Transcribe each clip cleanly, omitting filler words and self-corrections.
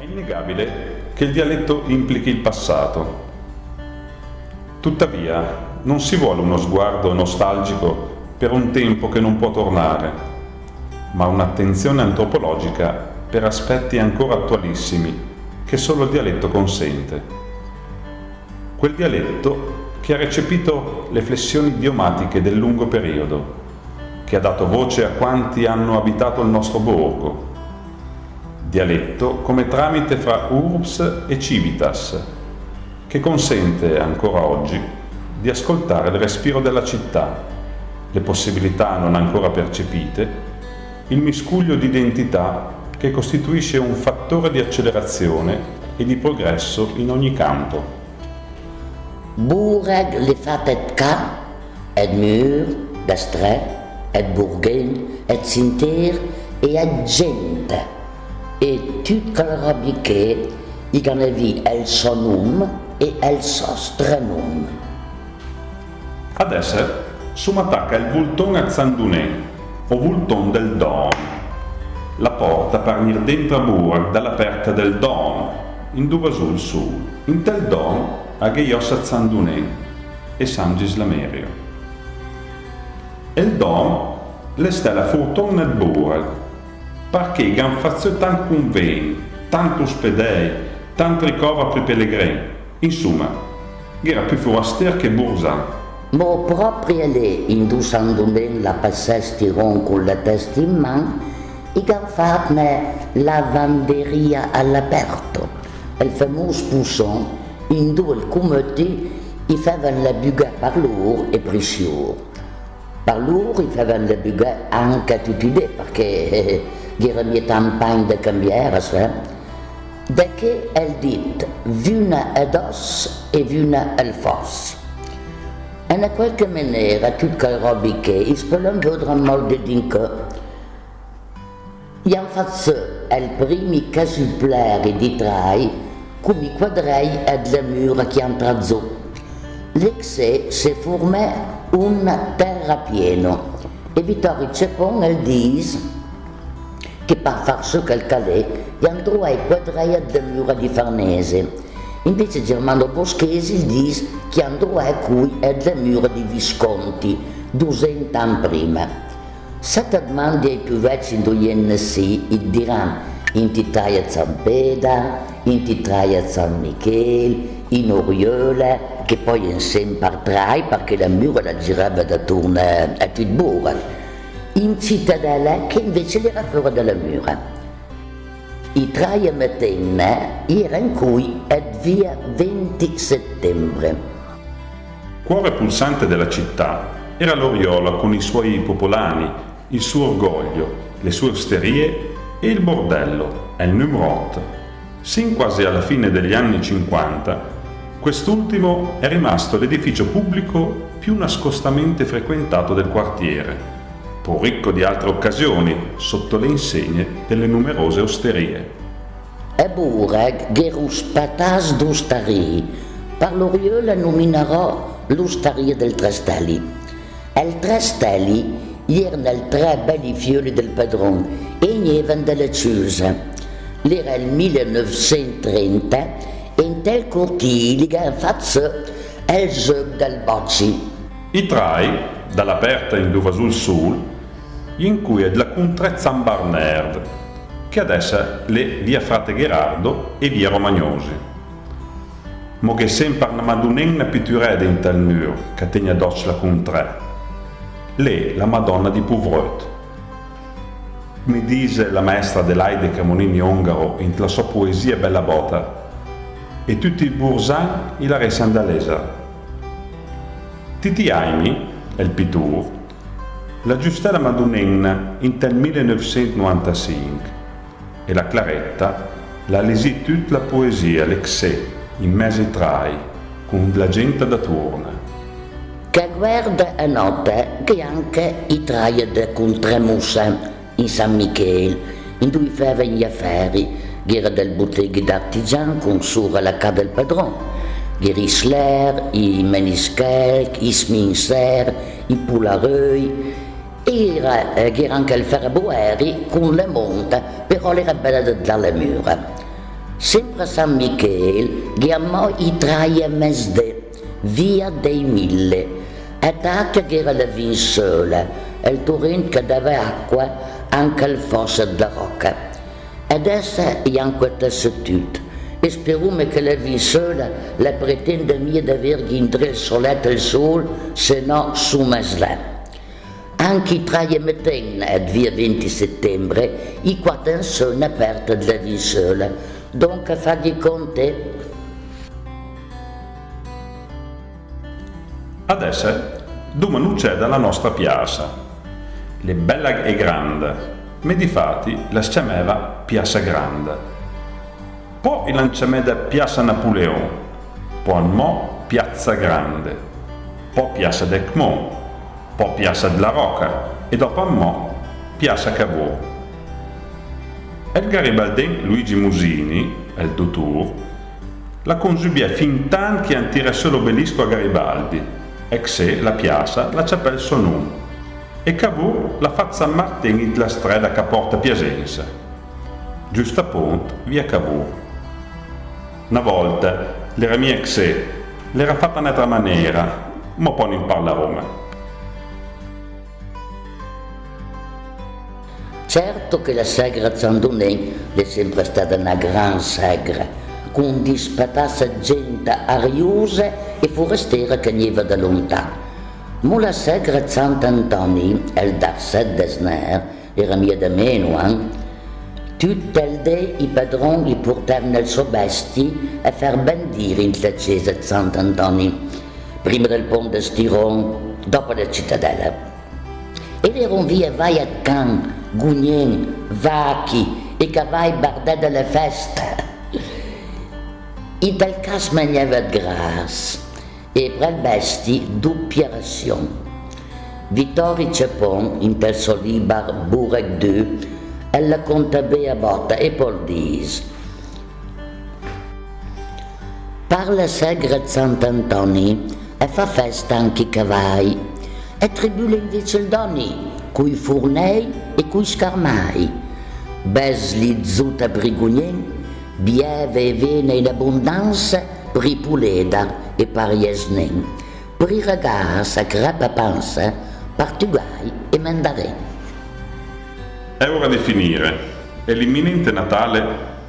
È innegabile che il dialetto implichi il passato. Tuttavia, non si vuole uno sguardo nostalgico per un tempo che non può tornare, ma un'attenzione antropologica per aspetti ancora attualissimi che solo il dialetto consente. Quel dialetto che ha recepito le flessioni idiomatiche del lungo periodo, che ha dato voce a quanti hanno abitato il nostro borgo. Dialetto come tramite fra urbs e civitas, che consente ancora oggi di ascoltare il respiro della città, le possibilità non ancora percepite, il miscuglio di identità che costituisce un fattore di accelerazione e di progresso in ogni campo. Boereg li fat et ca, et mur, d'estre, et bourghen, et cinter e et gente. E tut calrabiche, i ganevi el sonum e el sostrenum. Adesso sumatacca il vulton a Zandunè, o vulton del Don. La porta per venir dentro a Burg dall'aperta del Don, in dove sul su, in tel Don a Geios a Zandunè e San Gislamerio. E il Don le stella furton nel Burg, perché gan fatto tant convegni, tanto spedei, tant ricova per i pellegrini. Insomma, era più foraster che bursan. Ma proprio lì, in due Sandunen la passesti ron con la testa in mano, e gan fatne lavanderia all'aperto. Il famoso pusson, in due il cometti, i facevano la buga per loro e preciso. Per loro i facevano la buga anche a tutti i dei, perché era mia campagna da cambiare, da che el dit vuna ad os e vuna al fos. E in qualche maniera tutte le robe che i spolon vedranno molto di che gli hanno fatto i primi casupleri di trai come i quadrei e le mura che hanno trazzo. L'exè si formò un terrapieno e Vittorio Cepon el dis che per far su quel calè gli andrò ai quadrei della mura di Farnese. Invece Germano Boschesi dice che andrò a cui è della mura di Visconti, 200 anni prima. Se ti domandi ai più vecchi di NC, diranno in Titaia San Peda, in Titaia San Michele, in Oriola, che poi insieme per trai perché la mura la girava da turno a Tutbura. In Cittadella che invece era fuori dalla mura. I trai a Matenne era in cui è via 20 settembre. Cuore pulsante della città era l'Oriola con i suoi popolani, il suo orgoglio, le sue osterie e il bordello, il Numrot. Sin quasi alla fine degli anni 50, quest'ultimo è rimasto l'edificio pubblico più nascostamente frequentato del quartiere, pur ricco di altre occasioni sotto le insegne delle numerose osterie. E Bureg era un spatas d'osterie, per l'Oriola nominerò l'osteria del Trestelli. E il Trestelli erano i tre belli fiori del padron e nievano delle chiuse. Era il 1930 e in tel cortile hanno fatto il gioco del bocci. I trai, dall'aperta in dove sul sul, in cui è della Contrezza San Barnard, che adesso le via Frate Gherardo e via Romagnosi. Mo che sempre una madonnina pittureda in tal mur, che tegna d'occhio la Contrè. Le la Madonna di Pouvrot. Mi dice la maestra Adelaide Camonini Ongaro in la sua poesia Bella Bota, e tutti i bursan la re sandalesa. Titi Aimi, il pittur, la Giustella Madonnina in tel 1995 e la Claretta la lesi tutta la poesia l'exè in mesi trai con la gente da turna. Che guarda a notte che anche i trai da Contremussa in San Michele, in cui facevano gli affari, che era del botteghe d'artigian con sura la casa del padron, i Risler, i Meniskelk, i Sminser, i Poulareuil. Era anche il Ferrabueri con le monte, però era bella dalle mura. Sempre a San Michele, chiamò i trai a mesde, via dei Mille, attacca che era la vinsola, il torrente che dava acqua anche al fosso della Rocca. Adesso è anche tutto, e speriamo che la vinsola la pretenda mia di aver ghindre il soletto e il sole, se no su mesla. Anche i trai metten ad via 20 settembre, i quattro sono aperti della vinsola. Dunque fagli conte. Adesso dove non c'è dalla nostra piazza. Le bella e grande, ma difatti la chiamava Piazza Grande. Poi la chiamava Piazza Napoleon, poi mo Piazza Grande, poi Piazza del Cmon, poi Piazza della Rocca e dopo mo Piazza Cavour. Il garibaldin Luigi Musini, il dottor, la consubia fin tanto che antirasse l'obelisco a Garibaldi, e se la piazza la c'appelle il suo nome, e Cavour la fa San Martini della strada che porta a Piacenza. Giusto a Ponte, via Cavour. Una volta, l'era mia xe, l'era fatta in un'altra maniera, ma poi non parla a Roma. Certo che la sagra Zandonen è sempre stata una gran sagra, con dispatassa gente ariosa e forestiera che veniva da lontano. Ma la sagra Sant'Antonio, il darset desner, era mia da meno, tutto il dì i padroni portavano il suo besti a far bandire in la chiesa di Sant'Antonio, prima del ponte Stiron, dopo la cittadella. Ed erano via vai a can, Gugnen, Vacchi e cavalli bardè della festa. In tal caso mangiava gras e per il besti doppia razione. Vittorio Cepon, in tal suo libro Burek 2, e la contabea botta e poi dice: parla sagra Sant'Antonio e fa festa anche i cavalli, e tribula invece il doni, coi furnei e coi scarmai, besli zuta brigugnen, bieve e vene in abbondanza, pri puleda e pariesnen, pri ragazza, crepa panza, partugai e mandarin. È ora di finire e l'imminente Natale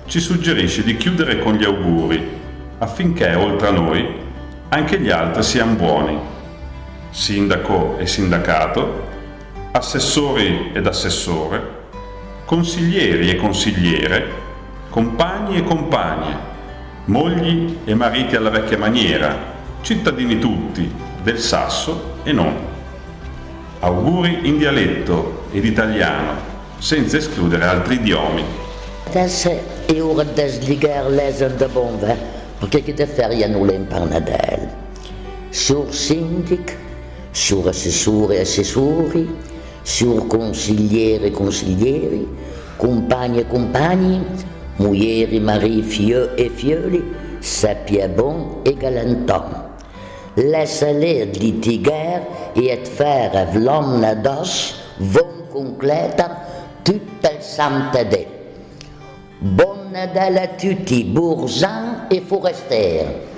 ci suggerisce di chiudere con gli auguri affinché, oltre a noi, anche gli altri siano buoni. Sindaco e sindacato, assessori ed assessore, consiglieri e consigliere, compagni e compagne, mogli e mariti alla vecchia maniera, cittadini tutti, del Sasso e non. Auguri in dialetto ed italiano, senza escludere altri idiomi. Adesso è ora di sligare l'eser da bomba, perché che da ferie non è in Parnadel. Sur sindic, sur assessori e assessori, sur consiglieri e consiglieri, compagni e compagni, muieri, mari, fieu e fioli, sappia bon e galanton. Laisse-les litiguer e et faire vlomna dos, von concleta, tutto il sant'edè. Buon Natale a tutti, Bourgean e forestieri.